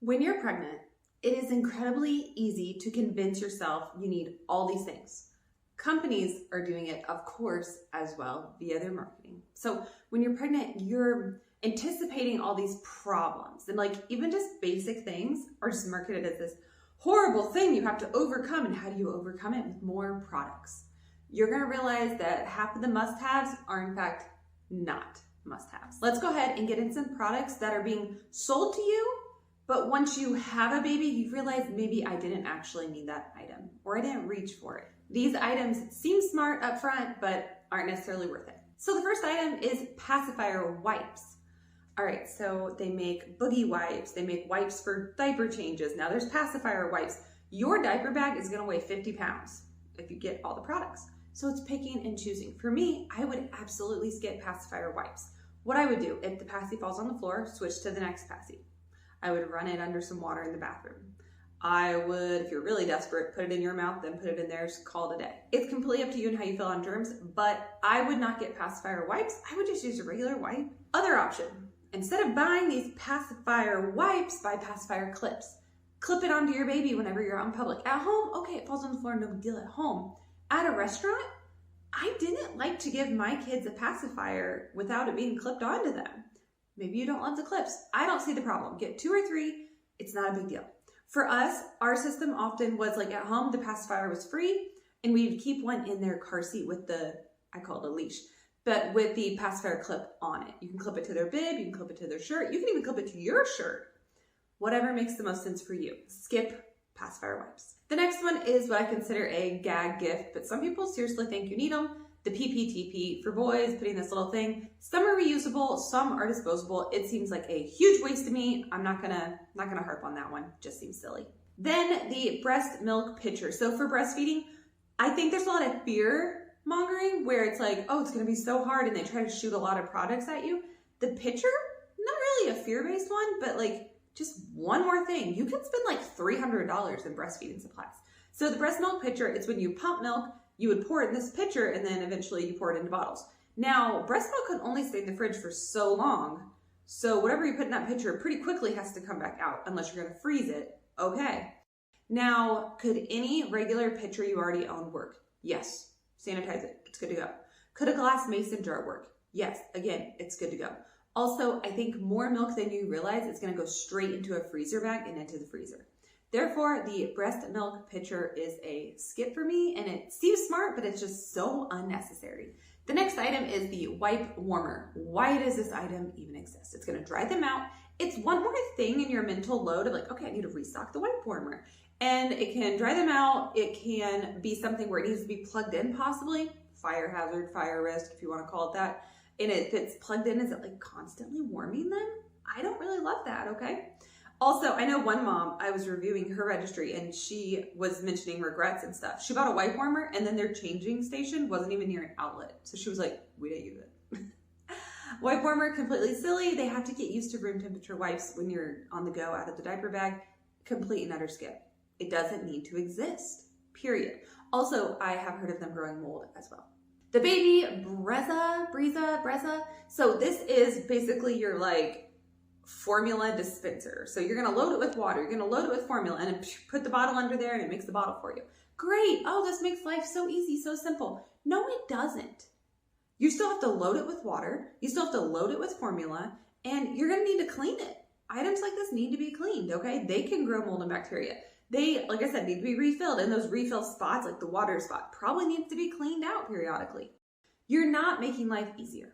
When you're pregnant, it is incredibly easy to convince yourself you need all these things. Companies are doing it, of course, as well via their marketing. So when you're pregnant, you're anticipating all these problems, and like even just basic things are just marketed as this horrible thing you have to overcome. And how do you overcome it? With more products. You're going to realize that half of the must-haves are in fact not must-haves. Let's go ahead and get into some products that are being sold to you, but once you have a baby, you realize maybe I didn't actually need that item, or I didn't reach for it. These items seem smart up front, but aren't necessarily worth it. So the first item is pacifier wipes. All right, so they make boogie wipes, they make wipes for diaper changes. Now there's pacifier wipes. Your diaper bag is gonna weigh 50 pounds if you get all the products. So it's picking and choosing. For me, I would absolutely skip pacifier wipes. What I would do, if the passy falls on the floor, switch to the next passy. I would run it under some water in the bathroom. I would, if you're really desperate, put it in your mouth, then put it in there, call it a day. It's completely up to you and how you feel on germs, but I would not get pacifier wipes. I would just use a regular wipe. Other option, instead of buying these pacifier wipes, buy pacifier clips. Clip it onto your baby whenever you're out in public. At home, okay, it falls on the floor, no big deal at home. At a restaurant, I didn't like to give my kids a pacifier without it being clipped onto them. Maybe you don't love the clips. I don't see the problem. Get 2 or 3, it's not a big deal. For us, our system often was like at home, the pacifier was free, and we'd keep one in their car seat with the, I call it a leash, but with the pacifier clip on it. You can clip it to their bib, you can clip it to their shirt, you can even clip it to your shirt. Whatever makes the most sense for you. Skip pacifier wipes. The next one is what I consider a gag gift, but some people seriously think you need them. The PPTP for boys, putting this little thing. Some are reusable, some are disposable. It seems like a huge waste to me. I'm not gonna harp on that one. Just seems silly. Then the breast milk pitcher. So for breastfeeding, I think there's a lot of fear mongering where it's like, oh, it's gonna be so hard, and they try to shoot a lot of products at you. The pitcher, not really a fear-based one, but like just one more thing. You can spend like $300 in breastfeeding supplies. So the breast milk pitcher, it's when you pump milk, you would pour it in this pitcher, and then eventually you pour it into bottles. Now, breast milk can only stay in the fridge for so long, so whatever you put in that pitcher pretty quickly has to come back out, unless you're gonna freeze it. Okay. Now, could any regular pitcher you already own work? Yes. Sanitize it, it's good to go. Could a glass mason jar work? Yes, again, it's good to go. Also, I think more milk than you realize is gonna go straight into a freezer bag and into the freezer. Therefore, the breast milk pitcher is a skip for me, and it seems smart, but it's just so unnecessary. The next item is the wipe warmer. Why does this item even exist? It's gonna dry them out. It's one more thing in your mental load of like, okay, I need to restock the wipe warmer. And it can dry them out. It can be something where it needs to be plugged in possibly. Fire hazard, fire risk, if you wanna call it that. And if it's plugged in, is it like constantly warming them? I don't really love that, okay? Also, I know one mom, I was reviewing her registry and she was mentioning regrets and stuff. She bought a wipe warmer and then their changing station wasn't even near an outlet. So she was like, we didn't use it. Wipe warmer, completely silly. They have to get used to room temperature wipes when you're on the go out of the diaper bag. Complete and utter skip. It doesn't need to exist, period. Also, I have heard of them growing mold as well. The baby Breza. So this is basically your like formula dispenser. So you're gonna load it with water, you're gonna load it with formula, and then put the bottle under there and it makes the bottle for you. Great, oh, this makes life so easy, so simple. No, it doesn't. You still have to load it with water, you still have to load it with formula, and you're gonna need to clean it. Items like this need to be cleaned, okay? They can grow mold and bacteria. They, like I said, need to be refilled, and those refill spots, like the water spot, probably needs to be cleaned out periodically. You're not making life easier.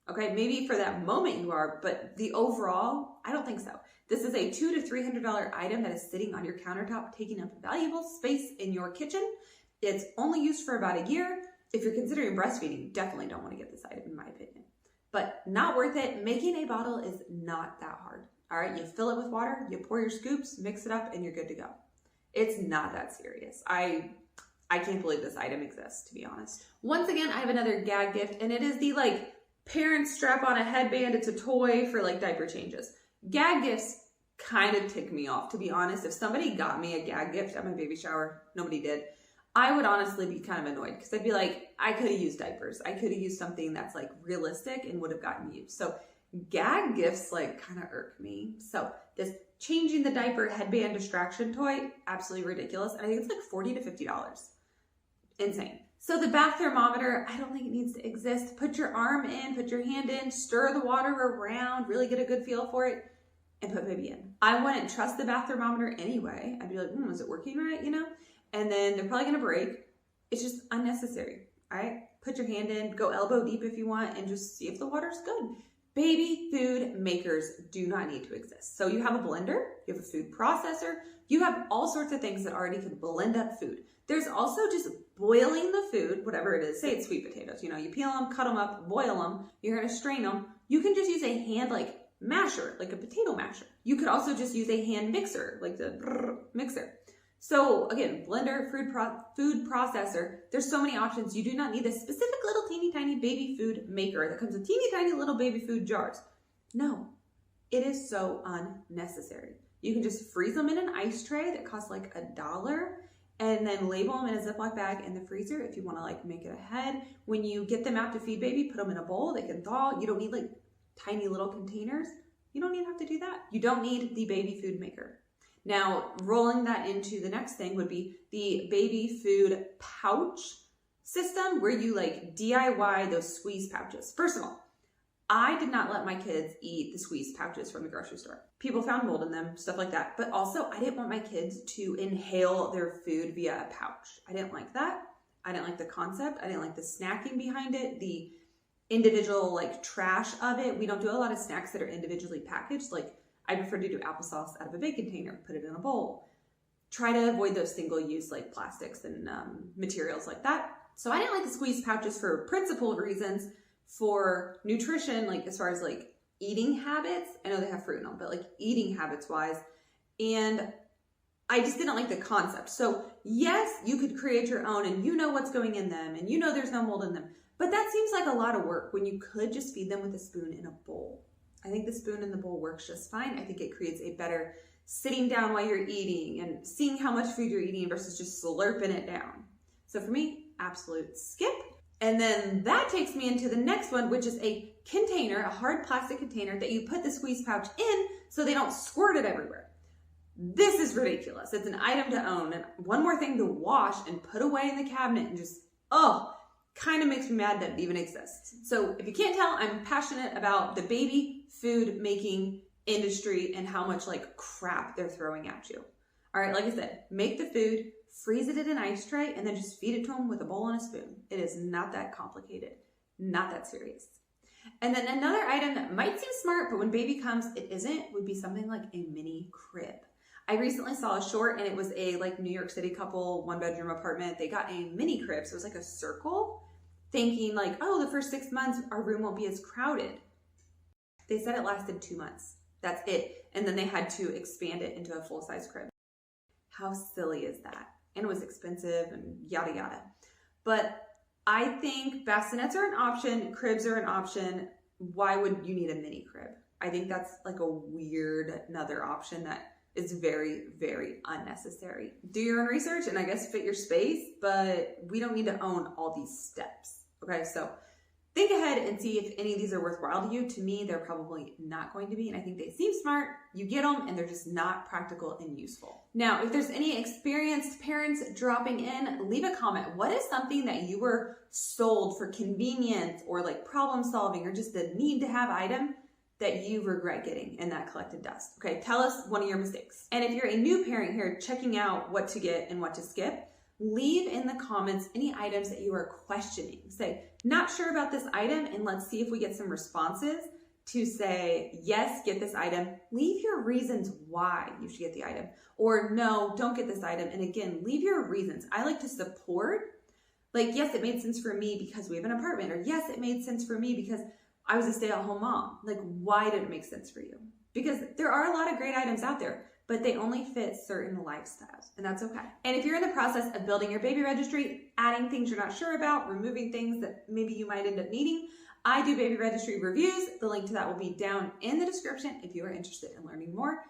Okay, maybe for that moment you are, but the overall, I don't think so. This is a $200 to $300 item that is sitting on your countertop, taking up valuable space in your kitchen. It's only used for about a year. If you're considering breastfeeding, definitely don't want to get this item in my opinion. But not worth it. Making a bottle is not that hard. All right, you fill it with water, you pour your scoops, mix it up, and you're good to go. It's not that serious. I can't believe this item exists, to be honest. Once again, I have another gag gift, and it is the like, parents strap on a headband. It's a toy for like diaper changes. Gag gifts kind of tick me off, to be honest. If somebody got me a gag gift at my baby shower, nobody did, I would honestly be kind of annoyed because I'd be like, I could have used diapers. I could have used something that's like realistic and would have gotten used. So gag gifts like kind of irk me. So this changing the diaper headband distraction toy, absolutely ridiculous. And I think it's like $40 to $50. Insane. So the bath thermometer, I don't think it needs to exist. Put your arm in, put your hand in, stir the water around, really get a good feel for it, and put baby in. I wouldn't trust the bath thermometer anyway. I'd be like, is it working right, you know? And then they're probably gonna break. It's just unnecessary, all right? Put your hand in, go elbow deep if you want, and just see if the water's good. Baby food makers do not need to exist. So you have a blender, you have a food processor, you have all sorts of things that already can blend up food. There's also just boiling the food, whatever it is. Say it's sweet potatoes. You know, you peel them, cut them up, boil them. You're going to strain them. You can just use a hand like masher, like a potato masher. You could also just use a hand mixer, like the mixer. So again, blender, food processor. There's so many options. You do not need a specific little teeny tiny baby food maker that comes with teeny tiny little baby food jars. No, it is so unnecessary. You can just freeze them in an ice tray that costs like $1. And then label them in a Ziploc bag in the freezer if you want to like make it ahead. When you get them out to feed baby, put them in a bowl. They can thaw. You don't need like tiny little containers. You don't even have to do that. You don't need the baby food maker. Now, rolling that into the next thing would be the baby food pouch system where you like DIY those squeeze pouches. First of all, I did not let my kids eat the squeeze pouches from the grocery store. People found mold in them, stuff like that. But also, I didn't want my kids to inhale their food via a pouch. I didn't like that. I didn't like the concept. I didn't like the snacking behind it, the individual like trash of it. We don't do a lot of snacks that are individually packaged. Like I prefer to do applesauce out of a big container, put it in a bowl. Try to avoid those single-use like plastics and materials like that. So I didn't like the squeeze pouches for principal reasons. For nutrition, like as far as like eating habits, I know they have fruit in them, but like eating habits wise, and I just didn't like the concept. So yes, you could create your own and you know what's going in them and you know there's no mold in them, but that seems like a lot of work when you could just feed them with a spoon in a bowl. I think the spoon in the bowl works just fine. I think it creates a better sitting down while you're eating and seeing how much food you're eating versus just slurping it down. So for me, absolute skip. And then that takes me into the next one, which is a container, a hard plastic container that you put the squeeze pouch in so they don't squirt it everywhere. This is ridiculous. It's an item to own and one more thing to wash and put away in the cabinet and just, kind of makes me mad that it even exists. So if you can't tell, I'm passionate about the baby food making industry and how much like crap they're throwing at you. All right, like I said, make the food, freeze it in an ice tray, and then just feed it to them with a bowl and a spoon. It is not that complicated, not that serious. And then another item that might seem smart, but when baby comes, it isn't, would be something like a mini crib. I recently saw a short and it was a like New York City couple, 1-bedroom apartment. They got a mini crib. So it was like a circle, thinking like, the first 6 months, our room won't be as crowded. They said it lasted 2 months. That's it. And then they had to expand it into a full-size crib. How silly is that? And it was expensive and yada, yada. But I think bassinets are an option. Cribs are an option. Why would you need a mini crib? I think that's like a weird another option that is very, very unnecessary. Do your own research and I guess fit your space, but we don't need to own all these steps. Okay, so think ahead and see if any of these are worthwhile to you. To me, they're probably not going to be, and I think they seem smart. You get them, and they're just not practical and useful. Now, if there's any experienced parents dropping in, leave a comment. What is something that you were sold for convenience or like problem solving or just the need to have item that you regret getting in that collected dust? Okay, tell us one of your mistakes. And if you're a new parent here checking out what to get and what to skip, leave in the comments any items that you are questioning. Say, not sure about this item, and let's see if we get some responses to say, yes, get this item. Leave your reasons why you should get the item. Or no, don't get this item. And again, leave your reasons. I like to support, like, yes, it made sense for me because we have an apartment. Or yes, it made sense for me because I was a stay-at-home mom. Like, why did it make sense for you? Because there are a lot of great items out there, but they only fit certain lifestyles, and that's okay. And if you're in the process of building your baby registry, adding things you're not sure about, removing things that maybe you might end up needing, I do baby registry reviews. The link to that will be down in the description if you are interested in learning more.